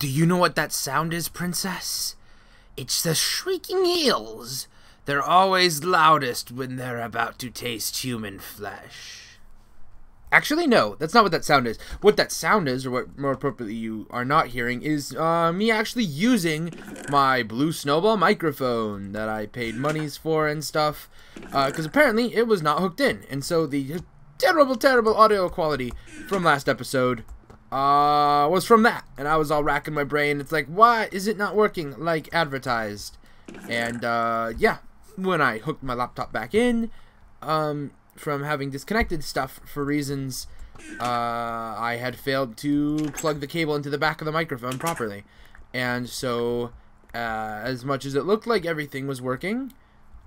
Do you know what that sound is, princess? It's the shrieking eels. They're always loudest when they're about to taste human flesh. Actually, no, that's not what that sound is. What that sound is, or what more appropriately you are not hearing, is me actually using my blue snowball microphone that I paid monies for and stuff, because apparently it was not hooked in. And so the terrible audio quality from last episode was from that. And I was all racking my brain. It's like, why is it not working like advertised? And yeah, when I hooked my laptop back in, from having disconnected stuff for reasons, I had failed to plug the cable into the back of the microphone properly. And so, as much as it looked like everything was working,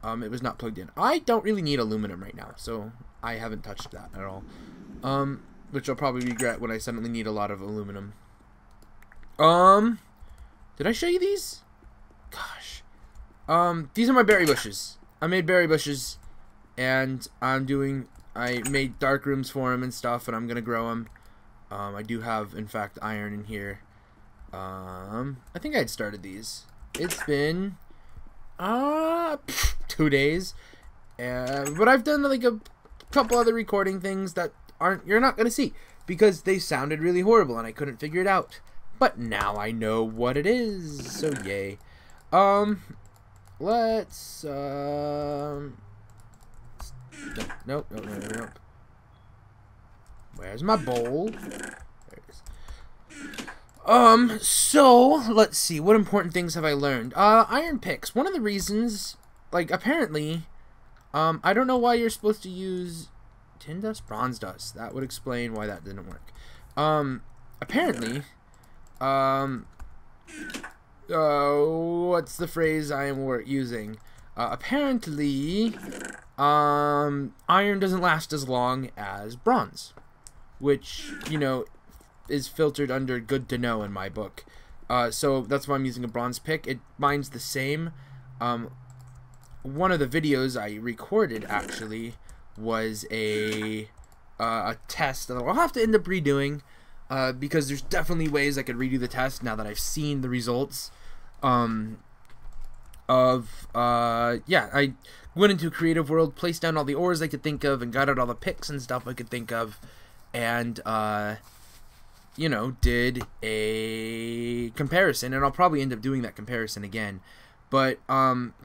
it was not plugged in. I don't really need aluminum right now, so I haven't touched that at all. Which I'll probably regret when I suddenly need a lot of aluminum. Did I show you these? Gosh. These are my berry bushes. I made berry bushes. And I made dark rooms for them and stuff, and I'm gonna grow them. I do have, in fact, iron in here. I think I'd started these. It's been 2 days, but I've done like a couple other recording things that you're not gonna see because they sounded really horrible and I couldn't figure it out. But now I know what it is, so yay. Let's Nope. Where's my bowl? There it is. So, let's see. What important things have I learned? Iron picks. One of the reasons, like, apparently, I don't know why you're supposed to use tin dust, bronze dust. That would explain why that didn't work. Apparently, what's the phrase I am using? Apparently, iron doesn't last as long as bronze, which, you know, is filtered under good to know in my book. So that's why I'm using a bronze pick. Mine's the same. One of the videos I recorded actually was a test that I'll have to end up redoing, because there's definitely ways I could redo the test now that I've seen the results. Yeah, I went into a creative world, placed down all the ores I could think of, and got out all the picks and stuff I could think of, and you know, did a comparison, and I'll probably end up doing that comparison again. But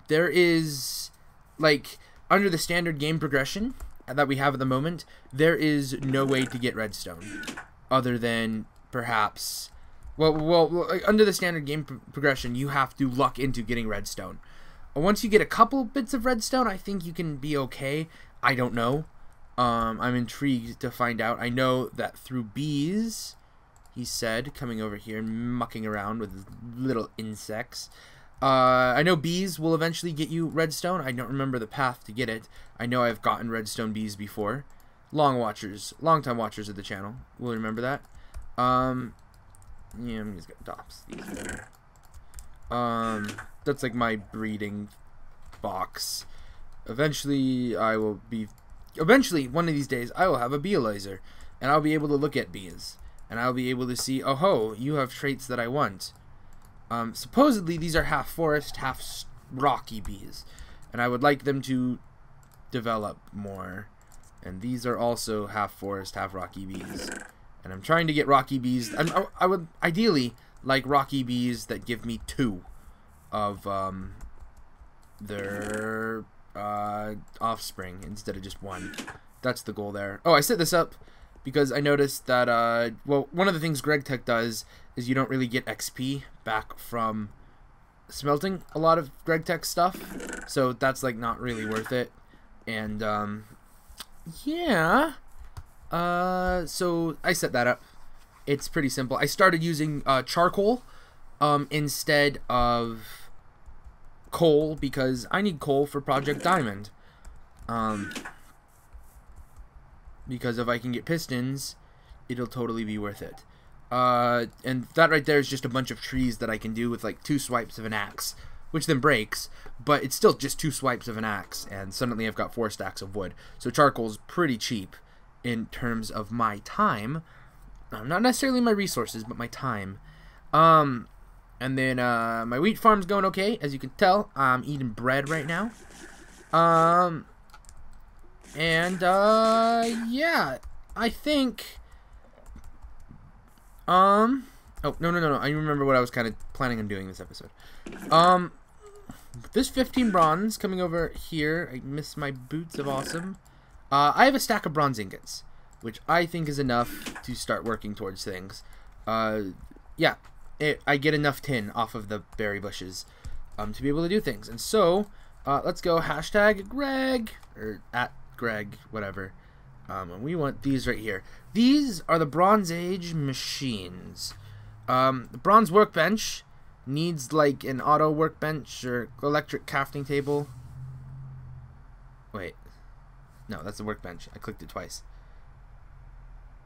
there is, like, under the standard game progression that we have at the moment, there is no way to get redstone other than perhaps, well, under the standard game progression, you have to luck into getting redstone. Once you get a couple bits of redstone, I think you can be okay. I don't know. I'm intrigued to find out. I know that through bees, he said, coming over here and mucking around with his little insects. I know bees will eventually get you redstone. I don't remember the path to get it. I know I've gotten redstone bees before. Long-time watchers of the channel will remember that. Yeah, I'm just gonna dops these there. That's like my breeding box. Eventually, one of these days, I will have a beealizer, and I'll be able to look at bees, and I'll be able to see, oh ho, you have traits that I want. Supposedly, these are half forest, half rocky bees, and I would like them to develop more. And these are also half forest, half rocky bees. And I'm trying to get rocky bees. I would ideally like rocky bees that give me 2 of their offspring instead of just 1. That's the goal there. Oh, I set this up because I noticed that, well, one of the things Gregtecj does is you don't really get XP back from smelting a lot of Gregtecj stuff. So that's, like, not really worth it. And, yeah. So I set that up. It's pretty simple. I started using charcoal instead of coal because I need coal for Project Diamond. Because if I can get pistons, it'll totally be worth it. And that right there is just a bunch of trees that I can do with like 2 swipes of an axe, which then breaks, but it's still just 2 swipes of an axe, and suddenly I've got 4 stacks of wood. So charcoal's pretty cheap in terms of my time. Not necessarily my resources, but my time. And then my wheat farm's going okay. As you can tell, I'm eating bread right now. Yeah, I think oh, no, I remember what I was kind of planning on doing this episode. This 15 bronze coming over here. I missed my boots of awesome. I have a stack of bronze ingots, which I think is enough to start working towards things. Yeah, I get enough tin off of the berry bushes to be able to do things. And so, let's go hashtag Greg, or at Greg, whatever. And we want these right here. These are the Bronze Age machines. The bronze workbench needs like an auto workbench or electric crafting table. Wait. No, that's the workbench. I clicked it twice.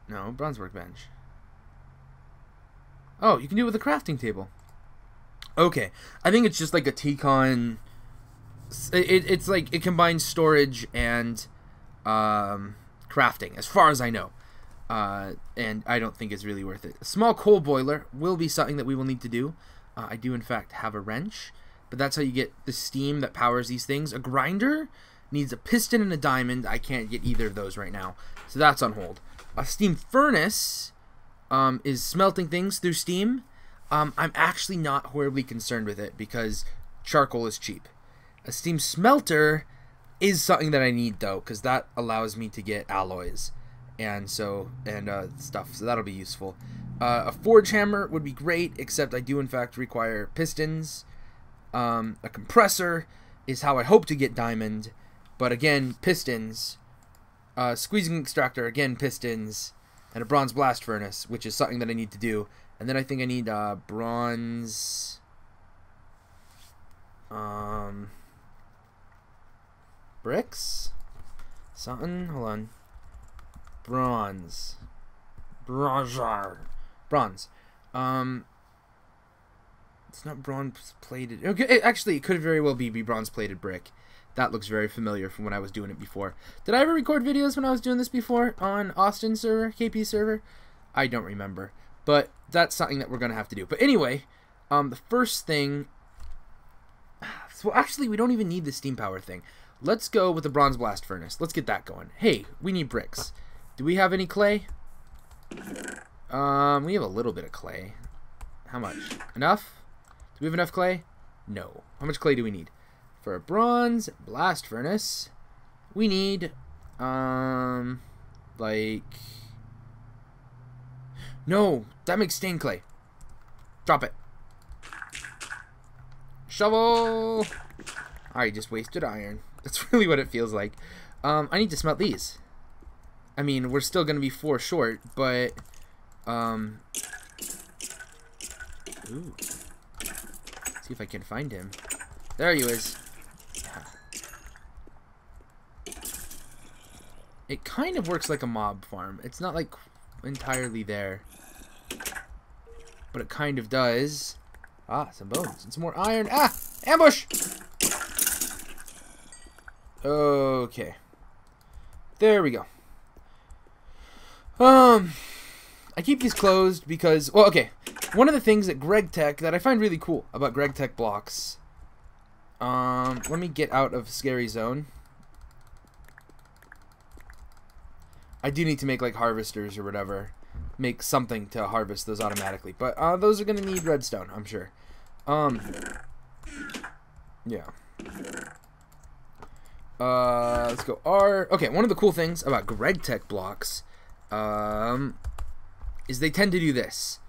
No, bronze workbench. Oh, you can do it with a crafting table. Okay. I think it's just like a T-con. It's like it combines storage and crafting, as far as I know. And I don't think it's really worth it. A small coal boiler will be something that we will need to do. I do, in fact, have a wrench, but that's how you get the steam that powers these things. A grinder needs a piston and a diamond. I can't get either of those right now, so that's on hold. A steam furnace is smelting things through steam. I'm actually not horribly concerned with it because charcoal is cheap. A steam smelter is something that I need, though, because that allows me to get alloys and stuff, so that'll be useful. A forge hammer would be great, except I do in fact require pistons. A compressor is how I hope to get diamond, but again, pistons. Squeezing extractor, again, pistons. And a bronze blast furnace, which is something that I need to do. And then I think I need bronze bricks? Something? Hold on. Bronze. Bronze. It's not bronze plated. Okay, actually, it could very well be bronze plated brick. That looks very familiar from when I was doing it before. Did I ever record videos when I was doing this before on Austin server, KP server? I don't remember. But that's something that we're going to have to do. But anyway, the first thing... So actually, we don't even need the steam power thing. Let's go with the bronze blast furnace. Let's get that going. Hey, we need bricks. Do we have any clay? We have a little bit of clay. How much? Enough? Do we have enough clay? No. How much clay do we need? For a bronze blast furnace, we need, like... No, that makes stained clay. Drop it. Shovel! I just wasted iron. That's really what it feels like. I need to smelt these. I mean, we're still gonna be 4 short, but, ooh. See if I can find him. There he is. It kind of works like a mob farm. It's not like entirely there, but it kind of does. Ah, some bones and some more iron. Ah, ambush! Okay, there we go. I keep these closed because, well, okay. One of the things at Gregtecj that I find really cool about Gregtecj blocks. Let me get out of scary zone. I do need to make like harvesters or whatever. Make something to harvest those automatically. But those are gonna need redstone, I'm sure. Yeah. Let's go R. Okay, one of the cool things about Gregtecj blocks is they tend to do this.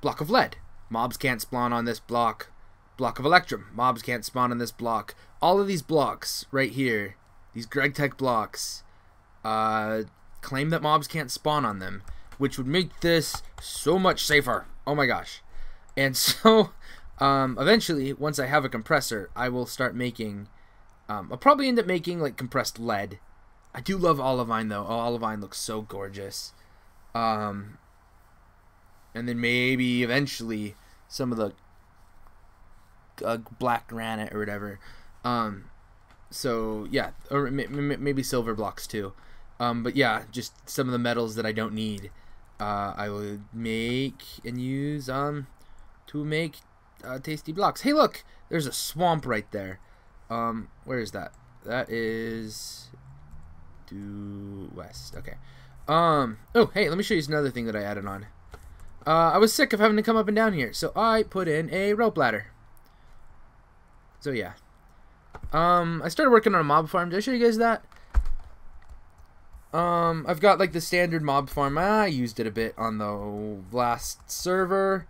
Block of lead. Mobs can't spawn on this block. Block of electrum. Mobs can't spawn on this block. All of these blocks right here, these Gregtecj blocks, claim that mobs can't spawn on them, which would make this so much safer. Oh my gosh. And so, eventually, once I have a compressor, I will start making, I'll probably end up making, like, compressed lead. I do love olivine, though. Oh, olivine looks so gorgeous. And then maybe, eventually, some of the black granite or whatever. So, yeah, or maybe silver blocks, too. But yeah, just some of the metals that I don't need, I will make and use to to make tasty blocks. Hey, look! There's a swamp right there. Where is that? That is due west. Okay. Oh, hey, let me show you another thing that I added on. I was sick of having to come up and down here, so I put in a rope ladder. So yeah. I started working on a mob farm. Did I show you guys that? I've got like the standard mob farm. I used it a bit on the last server,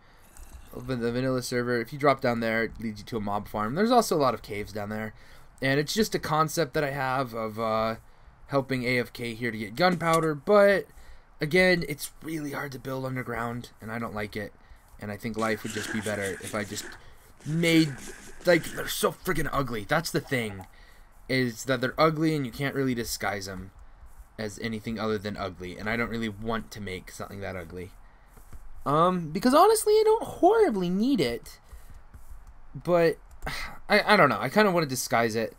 the vanilla server. If you drop down there, it leads you to a mob farm. There's also a lot of caves down there, and it's just a concept that I have of helping AFK here to get gunpowder. But again, it's really hard to build underground, and I don't like it. And I think life would just be better if I just made, like, they're so freaking ugly. That's the thing, is that they're ugly and you can't really disguise them as anything other than ugly, and I don't really want to make something that ugly. Because honestly, I don't horribly need it, but I don't know. I kind of want to disguise it.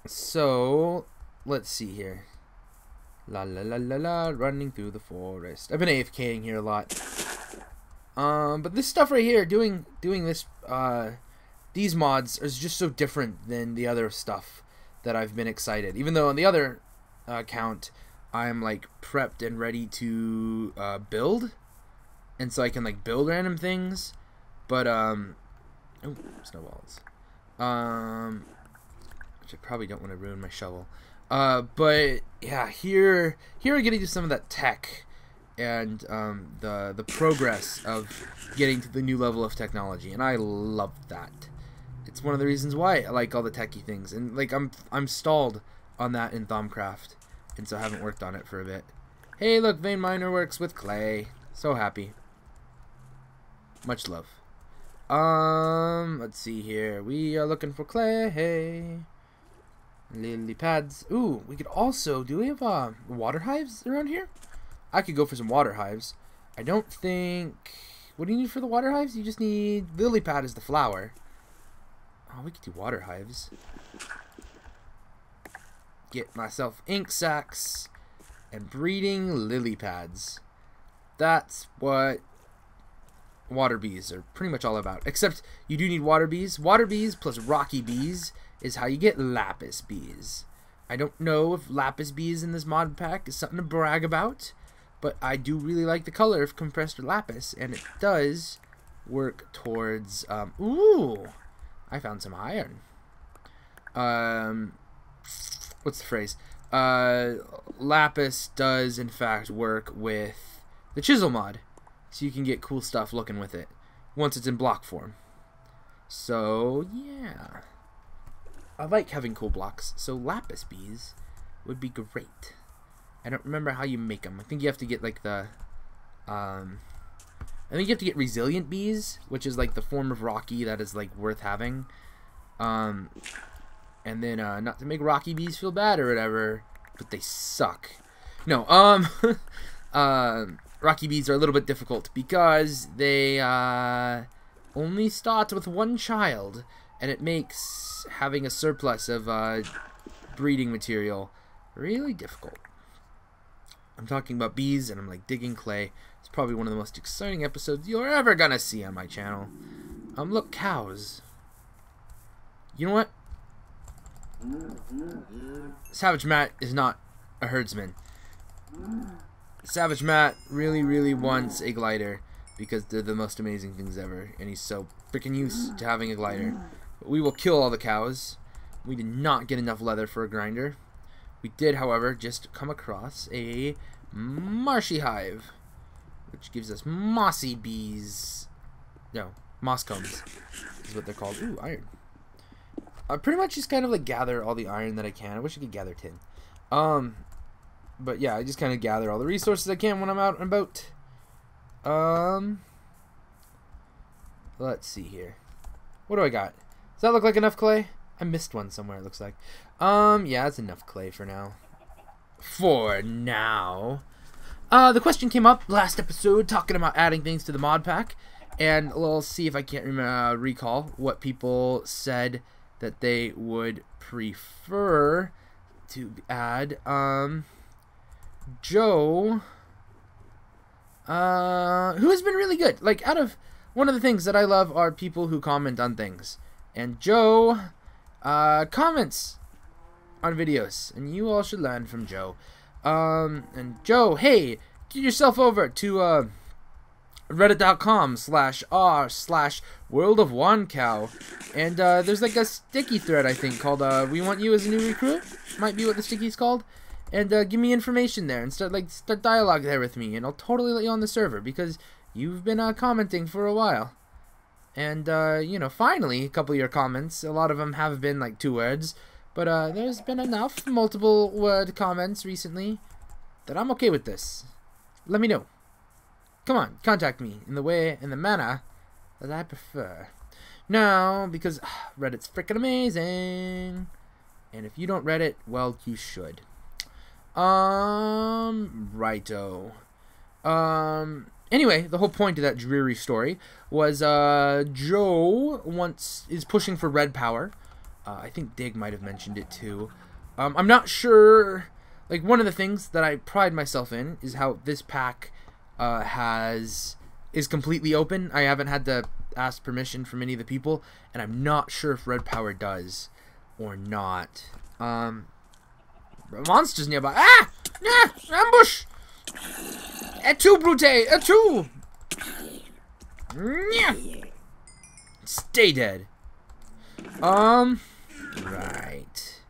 So let's see here. La la la la la, running through the forest. I've been AFKing here a lot. But this stuff right here, doing this, these mods is just so different than the other stuff that I've been excited. Even though on the other account, I'm like prepped and ready to build, and so I can like build random things. But oh, snowballs. Which I probably don't want to ruin my shovel. But yeah, here we're getting to some of that tech and the progress of getting to the new level of technology, and I love that. It's one of the reasons why I like all the techie things, and like I'm stalled on that in Thaumcraft, and so I haven't worked on it for a bit. Hey, look, Vein Miner works with clay. So happy. Much love. Let's see here. We are looking for clay. Hey, lily pads. Ooh, we could also. Do we have water hives around here? I could go for some water hives. I don't think. What do you need for the water hives? You just need lily pad as the flower. Oh, we could do water hives. Get myself ink sacs and breeding lily pads. That's what water bees are pretty much all about. Except you do need water bees. Water bees plus rocky bees is how you get lapis bees. I don't know if lapis bees in this mod pack is something to brag about, but I do really like the color of compressed lapis, and it does work towards ooh, I found some iron. What's the phrase? Lapis does in fact work with the chisel mod, so you can get cool stuff looking with it once it's in block form. So yeah, I like having cool blocks, so lapis bees would be great. I don't remember how you make them. I think you have to get like the I think you have to get resilient bees, which is like the form of rocky that is like worth having. And then not to make rocky bees feel bad or whatever, but they suck. No, rocky bees are a little bit difficult because they only start with one child, and it makes having a surplus of breeding material really difficult. I'm talking about bees, and I'm like digging clay. It's probably one of the most exciting episodes you're ever gonna see on my channel. Look, cows. You know what? Savage Matt is not a herdsman. Savage Matt really wants a glider because they're the most amazing things ever, and he's so freaking used to having a glider. But we will kill all the cows. We did not get enough leather for a grinder. We did, however, just come across a marshy hive, which gives us mossy bees. No, moss combs is what they're called. Ooh, iron. I pretty much just kind of like gather all the iron that I can. I wish I could gather tin. But yeah, I just kind of gather all the resources I can when I'm out and about. Let's see here. What do I got? Does that look like enough clay? I missed one somewhere, it looks like. Yeah, that's enough clay for now. For now. The question came up last episode talking about adding things to the mod pack, and we'll see if I can't recall what people said that they would prefer to add. Joe who has been really good. Like, out of one of the things that I love are people who comment on things. And Joe comments on videos, and you all should learn from Joe. And Joe, hey, get yourself over to reddit.com/r/worldofwancow, and there's like a sticky thread, I think, called we want you as a new recruit, might be what the sticky's called, and give me information there and start dialogue there with me, and I'll totally let you on the server because you've been commenting for a while. And you know, finally a couple of your comments, a lot of them have been like 2 words, but there's been enough multiple word comments recently that I'm okay with this. Let me know. Come on, contact me in the way and the manner that I prefer. No, because Reddit's freaking amazing. And if you don't Reddit, well, you should. Righto. Anyway, the whole point of that dreary story was Joe is pushing for red power. I think Dig might have mentioned it too. I'm not sure. Like, one of the things that I pride myself in is how this pack is completely open. I haven't had to ask permission from any of the people, and I'm not sure if red power does or not. Monsters nearby. Ah! Ah! Ambush! Et tu, Brute! Et tu! Yeah. Stay dead. Right.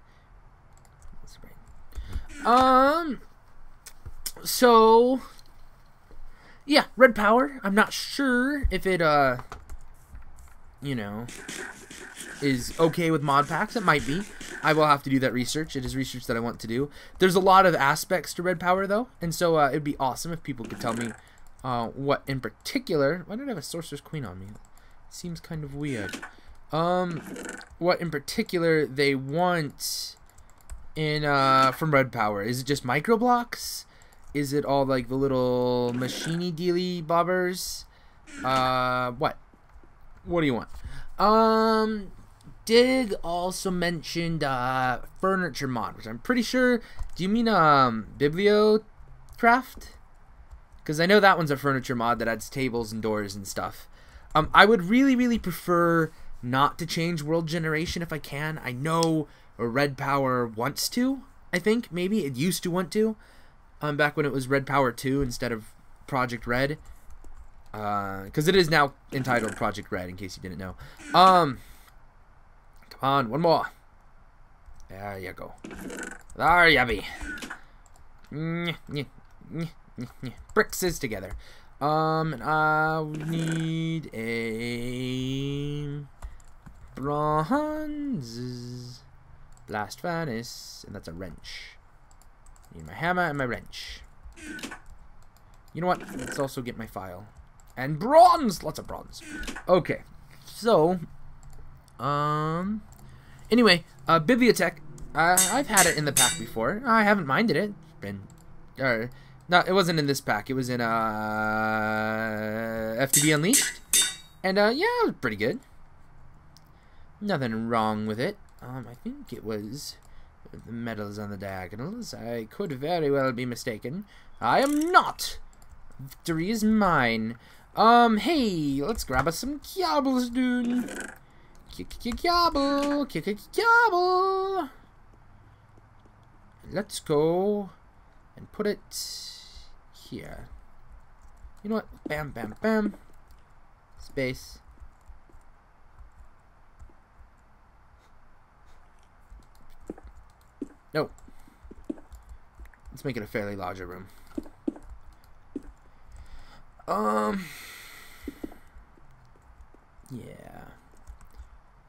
So yeah, red power. I'm not sure if it you know, is okay with mod packs. It might be. I will have to do that research. It is research that I want to do. There's a lot of aspects to red power though, and so it'd be awesome if people could tell me what in particular. Why did I have a sorcerer's queen on me? Seems kind of weird. What in particular they want in from red power. Is it just micro blocks? Is it all like the little machiney dealy bobbers? What do you want? Dig also mentioned furniture mod, which I'm pretty sure. Do you mean bibliocraft? Because I know that one's a furniture mod that adds tables and doors and stuff. I would really prefer not to change world generation if I can. I know red power wants to. I think maybe it used to want to. Back when it was Red Power 2 instead of Project Red. Because it is now entitled Project Red, in case you didn't know. Come on, one more. There you go. There you be. Bricks is together. And I need a bronze blast furnace, and that's a wrench. Need my hammer and my wrench. You know what? Let's also get my file. And bronze! Lots of bronze. Okay. So, anyway, Bibliotech. I've had it in the pack before. I haven't minded it. It's been, no, it wasn't in this pack. It was in FTB Unleashed. And yeah, it was pretty good. Nothing wrong with it. I think it was the medals on the diagonals. I could very well be mistaken. I am not. Victory is mine. Hey, let's grab us some cobbles, dude. Cobble. Cobble. Let's go and put it here. You know what? Bam, bam, bam. Space. No. Let's make it a fairly larger room. Yeah.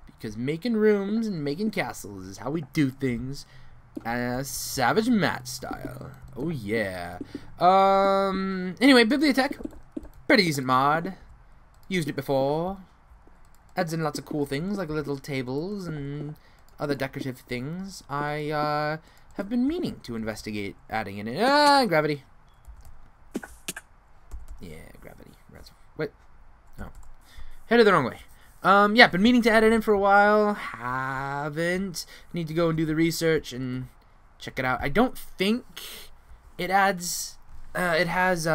Because making rooms and making castles is how we do things. Savage Matt style. Oh yeah. Anyway, Bibliotech. Pretty decent mod. Used it before. Adds in lots of cool things like little tables and other decorative things. I have been meaning to investigate adding in it. Gravity. Yeah, gravity. Wait. No. Headed the wrong way. Yeah, been meaning to add it in for a while. Haven't. Need to go and do the research and check it out. I don't think it adds. It has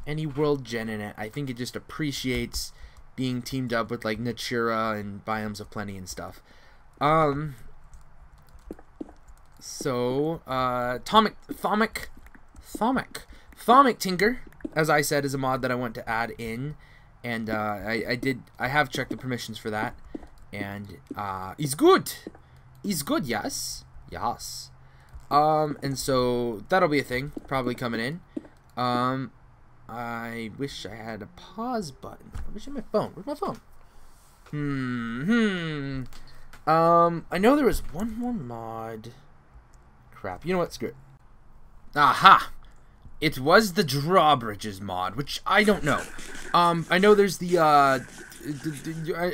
any world gen in it. I think it just appreciates being teamed up with like Natura and Biomes of Plenty and stuff. So Thaumic Tinker, as I said, is a mod that I want to add in, and I have checked the permissions for that, and he's good. He's good, yes. And so that'll be a thing probably coming in. I wish I had a pause button. I wish I had my phone. Where's my phone? I know there was one more mod. Crap. You know what? Screw it. Aha! It was the drawbridges mod, which I don't know. I know there's the, I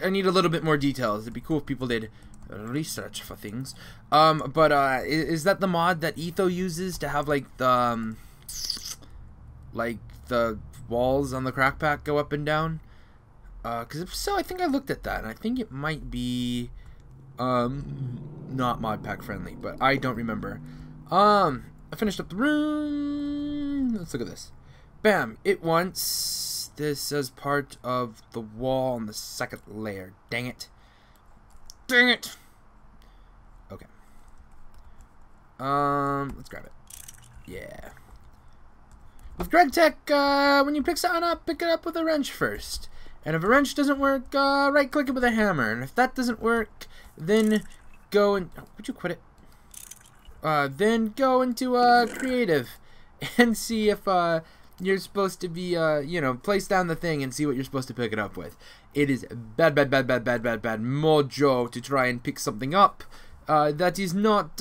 need a little bit more details. It'd be cool if people did research for things. But is that the mod that Etho uses to have, like, the walls on the crack pack go up and down? Because if so, I think I looked at that, and I think it might be, not modpack friendly, but I don't remember. I finished up the room. Let's look at this. Bam! It wants this as part of the wall on the second layer. Dang it. Dang it! Okay. Let's grab it. Yeah. With Gregtecj, when you pick something up, pick it up with a wrench first. And if a wrench doesn't work, right-click it with a hammer. And if that doesn't work, then go and... Oh, would you quit it? Then go into creative and see if you're supposed to be, you know, place down the thing and see what you're supposed to pick it up with. It is bad mojo to try and pick something up that is not...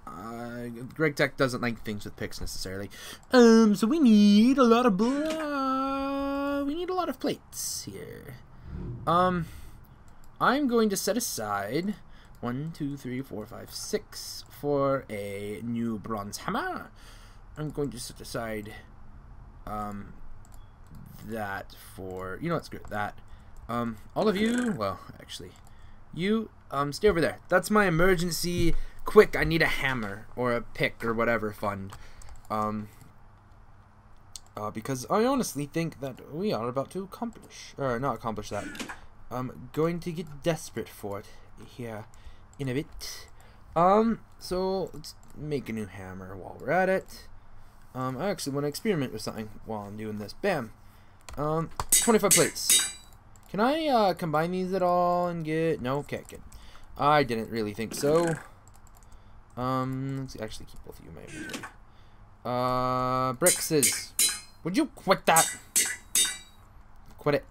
Gregtecj doesn't like things with picks necessarily. So we need a lot of plates here. I'm going to set aside 1, 2, 3, 4, 5, 6 for a new bronze hammer. I'm going to set aside that for, you know what, screw that. All of you, well, actually, you stay over there. That's my emergency quick, I need a hammer or a pick or whatever fund. Because I honestly think that we are about to accomplish, or not accomplish that. I'm going to get desperate for it here in a bit. So let's make a new hammer while we're at it. I actually want to experiment with something while I'm doing this. Bam. 25 plates. Can I combine these at all and get... No, can't get... I didn't really think so. Let's actually keep both of you in my inventory. Brixes. Would you quit that? Quit it.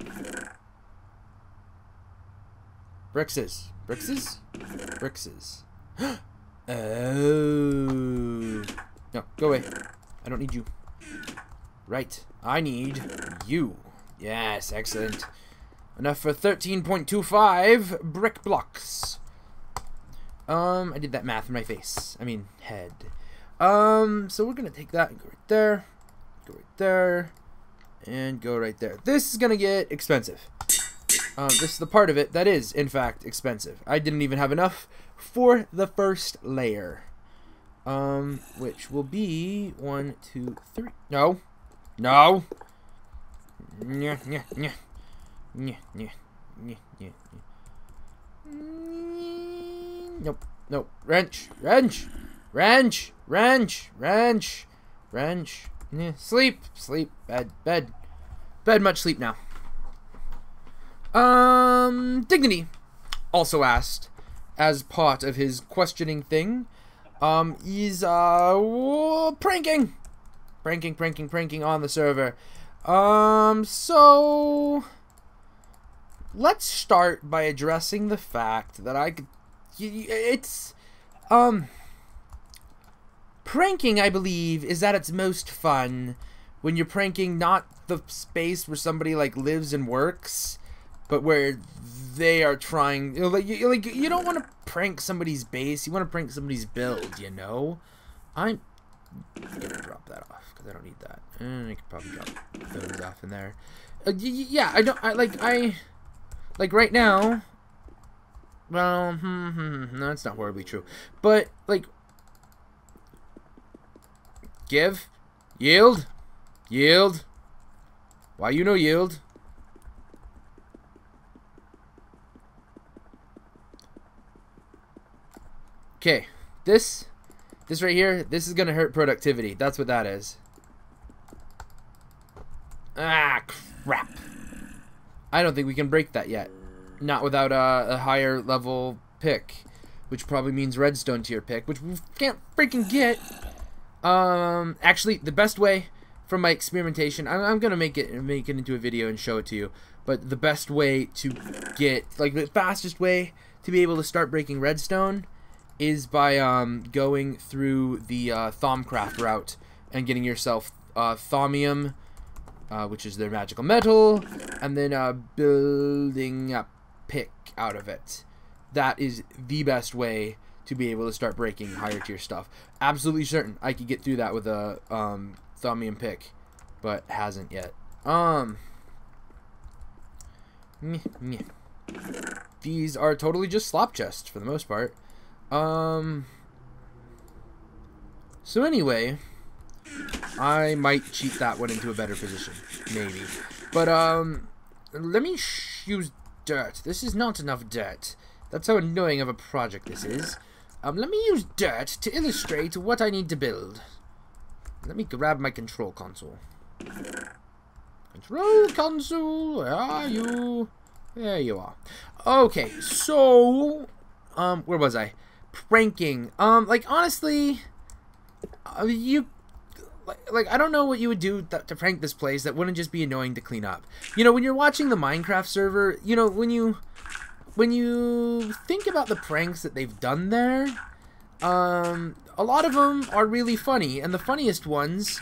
Brixes. Brixes? Brixes. Oh. No, go away. I don't need you. Right. I need you. Yes, excellent. Enough for 13.25 brick blocks. I did that math in my face. I mean, head. So we're gonna take that and go right there. Go right there. And go right there. This is gonna get expensive. This is the part of it that is, in fact, expensive. I didn't even have enough for the first layer. Which will be 1, 2, 3. No. No. Nyeh, nyeh, nyeh. Nyeh, nyeh, nyeh, nyeh, nyeh. Nope. Nope. Wrench. Wrench. Wrench. Wrench. Wrench. Wrench. Yeah. Sleep. Sleep. Bed. Bed. Bed. Much sleep now. Dignity also asked, as part of his questioning thing, is pranking on the server. So let's start by addressing the fact that pranking, I believe, is at its most fun when you're pranking not the space where somebody like lives and works, but where they are trying, you don't want to prank somebody's base, you want to prank somebody's build, you know? I'm gonna drop that off because I don't need that. And I could probably drop those off in there. Yeah, like right now, well, no, it's not horribly true, but like, give, yield, Yield. Why you no yield? Okay, this right here, this is gonna hurt productivity. That's what that is. Ah, crap. I don't think we can break that yet. Not without a higher level pick, which probably means redstone tier pick, which we can't freaking get. Actually, the best way from my experimentation, I'm gonna make it into a video and show it to you. But the best way to get, like, the fastest way to be able to start breaking redstone is by going through the Thaumcraft route and getting yourself thaumium, which is their magical metal, and then building a pick out of it. That is the best way to be able to start breaking higher tier stuff. Absolutely certain I could get through that with a thaumium pick, but hasn't yet. These are totally just slop chests for the most part. So anyway, I might cheat that one into a better position, maybe. But let me use dirt. This is not enough dirt. That's how annoying of a project this is. Let me use dirt to illustrate what I need to build. Let me grab my control console. Control console, where are you? There you are. Okay, so where was I? Pranking. Like, honestly, you, like, I don't know what you would do to prank this place that wouldn't just be annoying to clean up. You know, when you're watching the Minecraft server, you know, when you think about the pranks that they've done there, a lot of them are really funny, and the funniest ones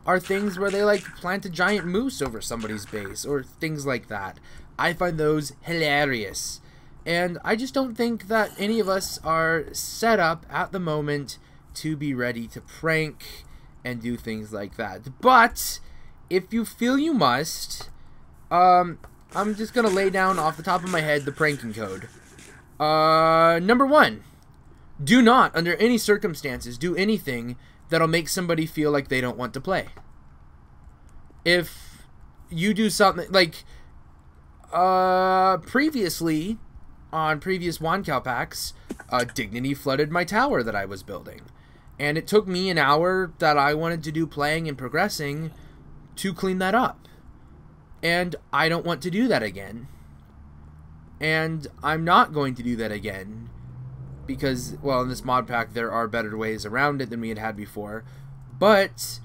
are things where they, like, plant a giant moose over somebody's base, or things like that. I find those hilarious. And I just don't think that any of us are set up at the moment to be ready to prank and do things like that. But if you feel you must, I'm just gonna lay down off the top of my head the pranking code. Number 1, do not, under any circumstances, do anything that'll make somebody feel like they don't want to play. If you do something like previously on previous Wancow packs, Dignity flooded my tower that I was building, and it took me an hour that I wanted to do playing and progressing to clean that up, and I don't want to do that again, and I'm not going to do that again because, well, in this mod pack there are better ways around it than we had before. But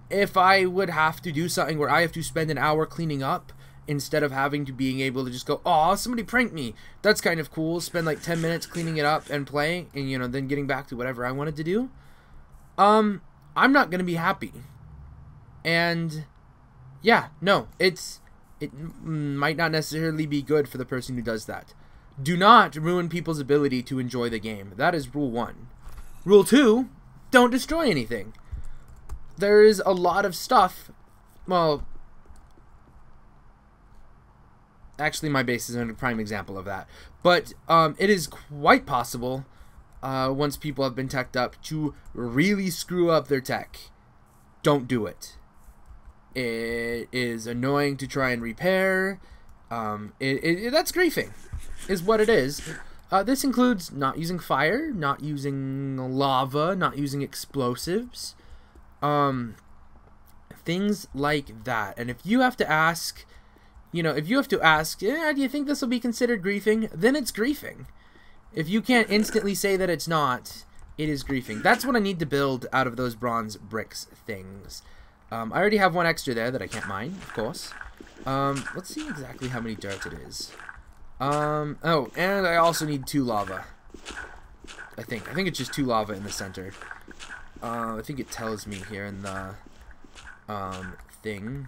if I would have to do something where I have to spend an hour cleaning up instead of having to being able to just go, oh, somebody pranked me, that's kind of cool, spend like 10 minutes cleaning it up and playing, and, you know, then getting back to whatever I wanted to do, I'm not gonna be happy. And yeah, no, it might not necessarily be good for the person who does that. Do not ruin people's ability to enjoy the game. That is rule 1. Rule 2, don't destroy anything. There is a lot of stuff, well, actually my base is a prime example of that, but it is quite possible, once people have been teched up, to really screw up their tech. Don't do it. It is annoying to try and repair. That's griefing, is what it is. This includes not using fire, not using lava, not using explosives, things like that. And if you have to ask, you know, if you have to ask, do you think this will be considered griefing? Then it's griefing. If you can't instantly say that it's not, it is griefing. That's what I need to build out of those bronze bricks things. I already have one extra there that I can't mine, of course. Let's see exactly how many dirt it is. Oh, and I also need 2 lava. I think it's just 2 lava in the center. I think it tells me here in the thing.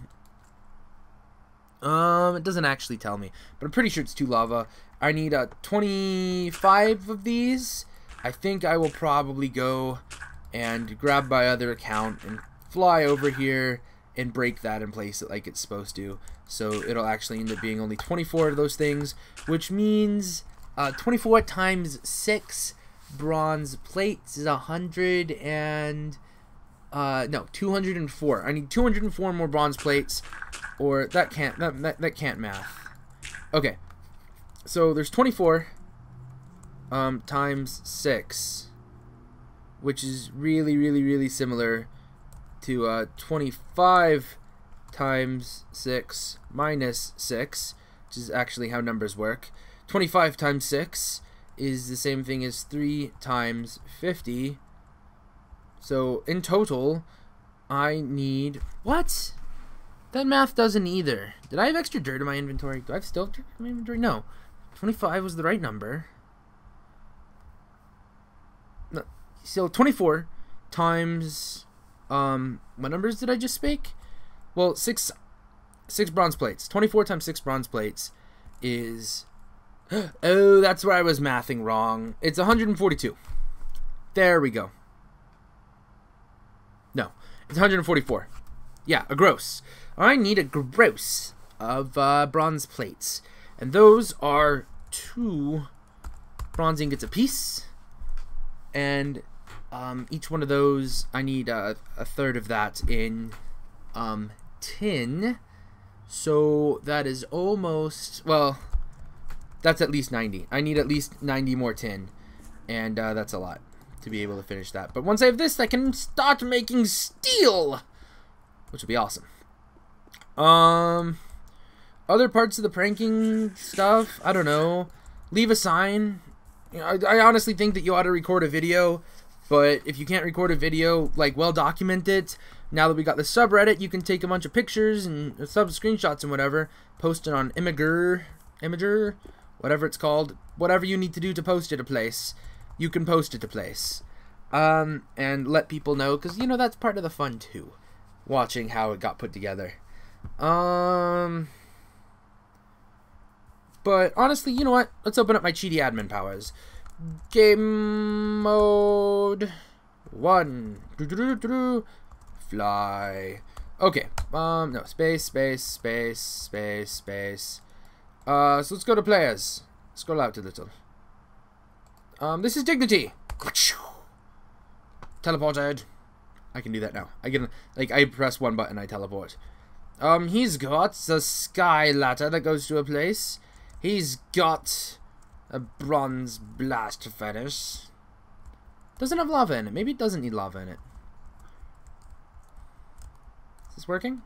It doesn't actually tell me, but I'm pretty sure it's 2 lava. I need 25 of these. I think I will probably go and grab my other account and fly over here and break that and place it like it's supposed to. So it'll actually end up being only 24 of those things, which means 24 times 6 bronze plates is 100 and No, 204. I need 204 more bronze plates, or that can't math. Okay, so there's 24 times 6, which is really similar to 25 times 6 minus 6, which is actually how numbers work. 25 times 6 is the same thing as 3 times 50. So in total, I need... What? That math doesn't either. Did I have extra dirt in my inventory? Do I have still dirt in my inventory? No. 25 was the right number. No. So 24 times... what numbers did I just speak? Well, 6 bronze plates. 24 times 6 bronze plates is... Oh, that's where I was mathing wrong. It's 142. There we go. No, it's 144. Yeah, a gross. I need a gross of bronze plates. And those are 2 bronze ingots apiece. And each one of those, I need a third of that in tin. So that is almost, well, that's at least 90. I need at least 90 more tin. And that's a lot to be able to finish that. But once I have this, I can start making steel, which will be awesome. Other parts of the pranking stuff, I don't know. Leave a sign. You know, I honestly think that you ought to record a video, but if you can't record a video, like, well document it. Now that we got the subreddit, you can take a bunch of pictures and screenshots and whatever, post it on Imager, whatever it's called, whatever you need to do to post it a place. You can post it to place, and let people know, because, you know, that's part of the fun, too, watching how it got put together. But, honestly, you know what? Let's open up my cheaty admin powers. Game mode 1. Fly. Okay, no, space. So let's go to players. Scroll out a little. This is Dignity. Teleported. I can do that now. I can, like, I press one button, I teleport. He's got the sky ladder that goes to a place. He's got a bronze blast furnace. Doesn't have lava in it. Maybe it doesn't need lava in it. Is this working?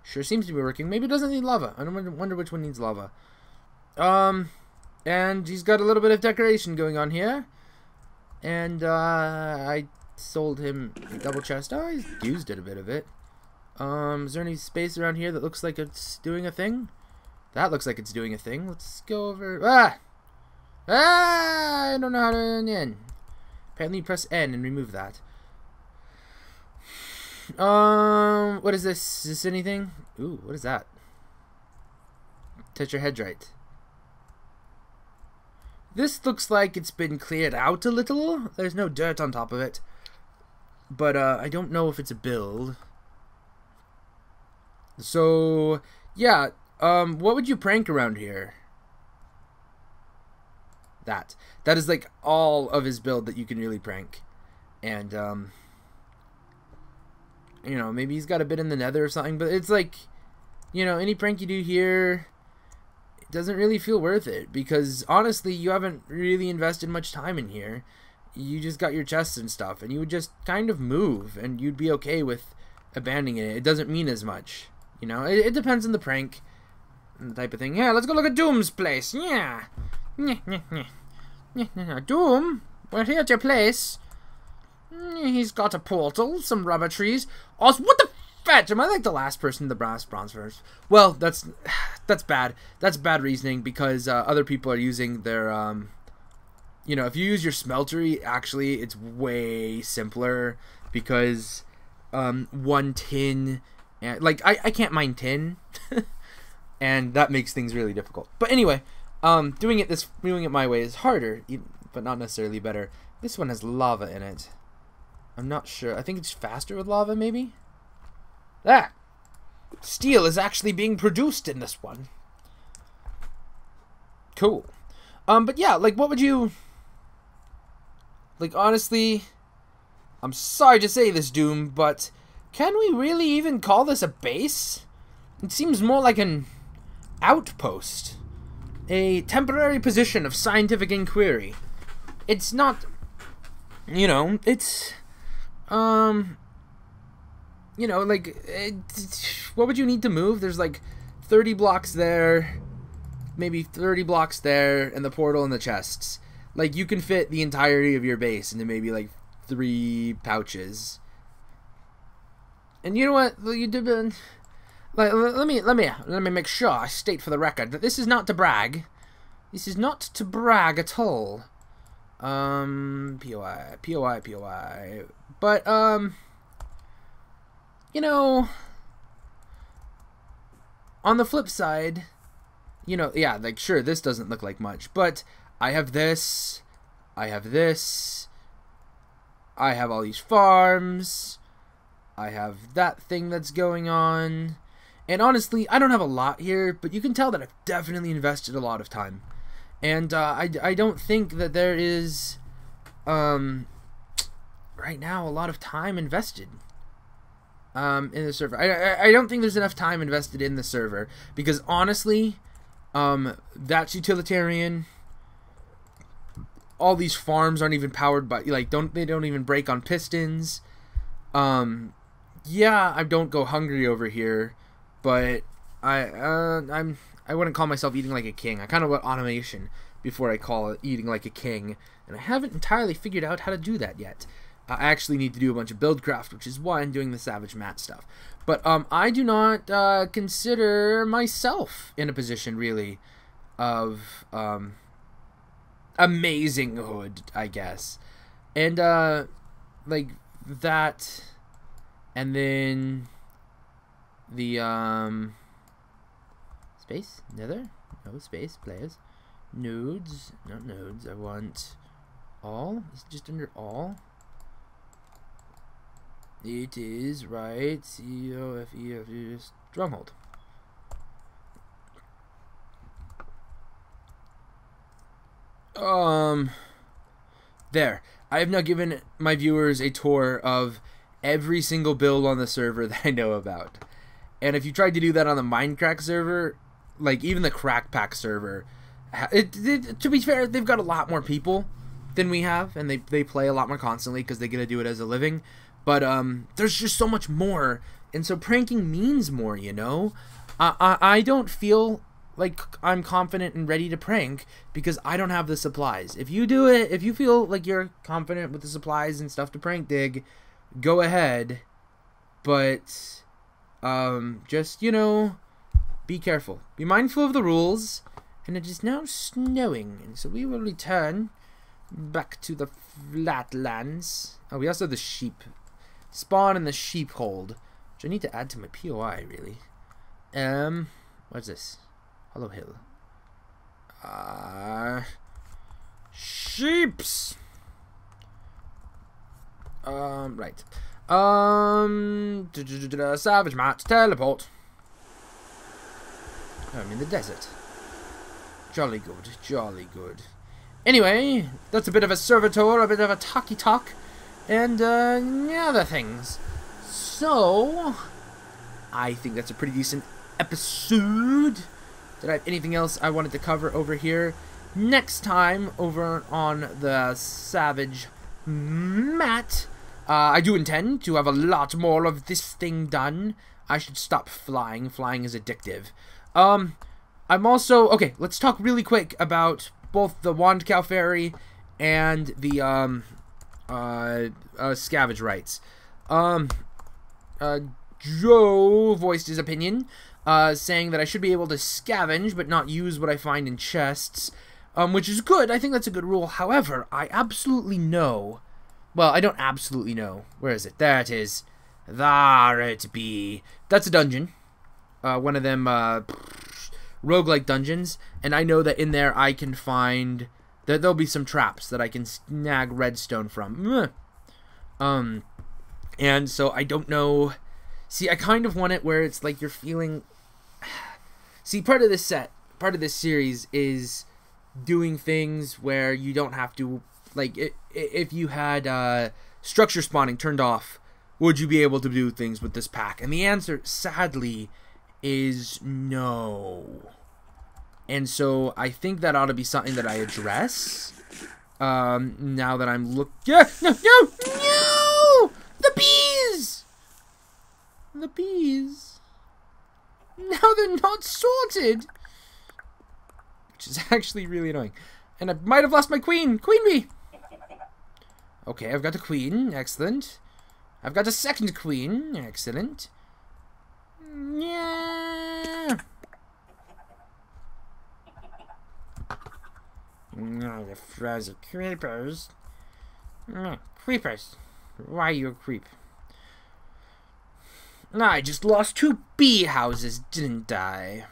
Sure seems to be working. Maybe it doesn't need lava. I don't wonder which one needs lava. And he's got a little bit of decoration going on here. And, I sold him a double chest. Oh, he's used it a bit of it. Is there any space around here that looks like it's doing a thing? That looks like it's doing a thing. Let's go over... I don't know how to N. Apparently you press N and remove that. What is this? Is this anything? Ooh, what is that? Tetrahedrite. This looks like it's been cleared out a little. There's no dirt on top of it. But, I don't know if it's a build. So, yeah. What would you prank around here? That is like all of his build that you can really prank. And, you know, maybe he's got a bit in the nether or something, but it's like, you know, any prank you do here, it doesn't really feel worth it, because honestly, you haven't really invested much time in here. You just got your chests and stuff, and you would just kind of move, and you'd be okay with abandoning it. It doesn't mean as much, you know. It depends on the prank and the type of thing. Yeah, let's go look at Doom's place. Yeah. Doom, we're here at your place. He's got a portal, some rubber trees. Also, what the fetch? Am I like the last person in the bronze first? Well, that's bad. That's bad reasoning, because other people are using their you know, if you use your smeltery, actually it's way simpler, because one tin, and like I can't mine tin, and that makes things really difficult. But anyway, doing it my way is harder, but not necessarily better. This one has lava in it. I'm not sure. I think it's faster with lava, maybe? Ah! Steel is actually being produced in this one. Cool. But yeah, like, what would you... Like, honestly... I'm sorry to say this, Doom, but can we really even call this a base? It seems more like an outpost. A temporary position of scientific inquiry. It's not, you know, it's, you know, like, what would you need to move? There's like 30 blocks there, maybe 30 blocks there, and the portal and the chests. Like, you can fit the entirety of your base into maybe like 3 pouches. And you know what? You did. Like, let me make sure I state for the record that this is not to brag. This is not to brag at all. POI. But you know, on the flip side, you know, yeah, like, sure, this doesn't look like much, but I have this, I have this, I have all these farms, I have that thing that's going on, and honestly, I don't have a lot here, but you can tell that I've definitely invested a lot of time, and I don't think that there is, right now, a lot of time invested in the server. I don't think there's enough time invested in the server, because honestly, that's utilitarian. All these farms aren't even powered by, like, they don't even break on pistons. Yeah, I don't go hungry over here, but I wouldn't call myself eating like a king. I kind of want automation before I call it eating like a king, and I haven't entirely figured out how to do that yet. I actually need to do a bunch of buildcraft, which is why I'm doing the Savage Mat stuff. But I do not consider myself in a position, really, of amazinghood, I guess. And, like, that, and then the, space, nether, no space, players, nodes, not nodes, I want all, is it just under all? It is, right, C-O-F-E-F-E, stronghold. There. I have now given my viewers a tour of every single build on the server that I know about. And if you tried to do that on the Minecraft server, like even the Crackpack server, to be fair, they've got a lot more people than we have, and they play a lot more constantly because they get to do it as a living. But there's just so much more, and so pranking means more, you know? I don't feel like I'm confident and ready to prank because I don't have the supplies. If you do it, if you feel like you're confident with the supplies and stuff to prank dig, go ahead. But just, you know, be careful. Be mindful of the rules. And it is now snowing, and so we will return back to the flatlands. Oh, we also have the sheep spawn in the sheep hold, which I need to add to my POI, really. What's this? Hollow Hill. Sheeps. Right. Savage Mat, teleport. I'm in the desert. Jolly good, jolly good. Anyway, that's a bit of a servitor, a bit of a talky talk, and other things. So, I think that's a pretty decent episode. Did I have anything else I wanted to cover over here? Next time, over on the Savage Mat, I do intend to have a lot more of this thing done. I should stop flying. Flying is addictive. I'm also... Okay, let's talk really quick about both the Wand Cow Fairy and the, Scavenge Rights. Joe voiced his opinion, saying that I should be able to scavenge but not use what I find in chests, which is good. I think that's a good rule. However, I absolutely know... Well, I don't absolutely know. Where is it? There it is. There it be. That's a dungeon. One of them, roguelike dungeons, and I know that in there I can find that there'll be some traps that I can snag redstone from. And so I don't know. See, I kind of want it where it's like you're feeling. See, part of this series is doing things where you don't have to, like, if you had structure spawning turned off, would you be able to do things with this pack? And the answer, sadly, is no. And so I think that ought to be something that I address. Now that I'm no! The bees! The bees. Now they're not sorted. Which is actually really annoying. And I might have lost my queen. Queen bee! Okay, I've got a queen. Excellent. I've got a second queen. Excellent. Yeah. No, the frozen creepers. Creepers. Why are you a creep? I just lost 2 bee houses, didn't I?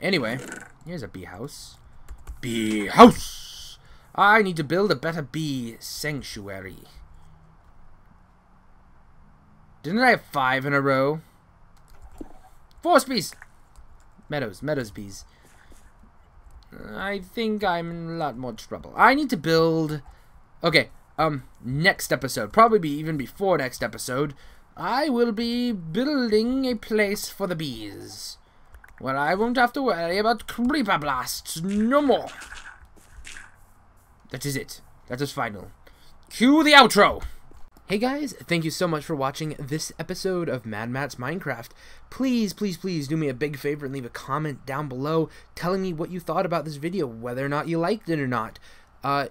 Anyway, here's a bee house. Bee house! I need to build a better bee sanctuary. Didn't I have 5 in a row? Forest bees! Meadows bees. I think I'm in a lot more trouble. I need to build... Okay, next episode, probably even before next episode, I will be building a place for the bees, where I won't have to worry about creeper blasts no more. That is it. That is final. Cue the outro! Hey guys, thank you so much for watching this episode of Mad Matt's Minecraft. Please, please, please do me a big favor and leave a comment down below telling me what you thought about this video, whether or not you liked it or not.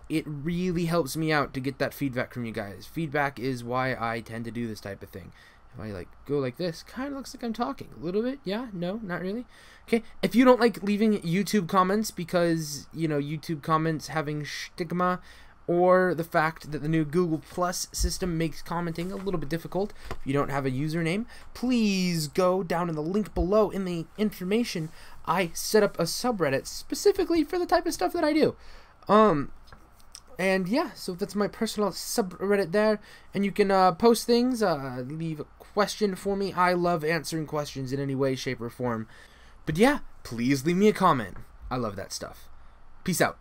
It really helps me out to get that feedback from you guys. Feedback is why I tend to do this type of thing. If I go like this, kind of looks like I'm talking a little bit. Yeah, no, not really. Okay, if you don't like leaving YouTube comments because, you know, YouTube comments having stigma, or the fact that the new Google Plus system makes commenting a little bit difficult if you don't have a username, please go down in the link below in the information. I set up a subreddit specifically for the type of stuff that I do. And yeah, so that's my personal subreddit there, and you can post things, leave a question for me. I love answering questions in any way, shape, or form. But yeah, please leave me a comment. I love that stuff. Peace out.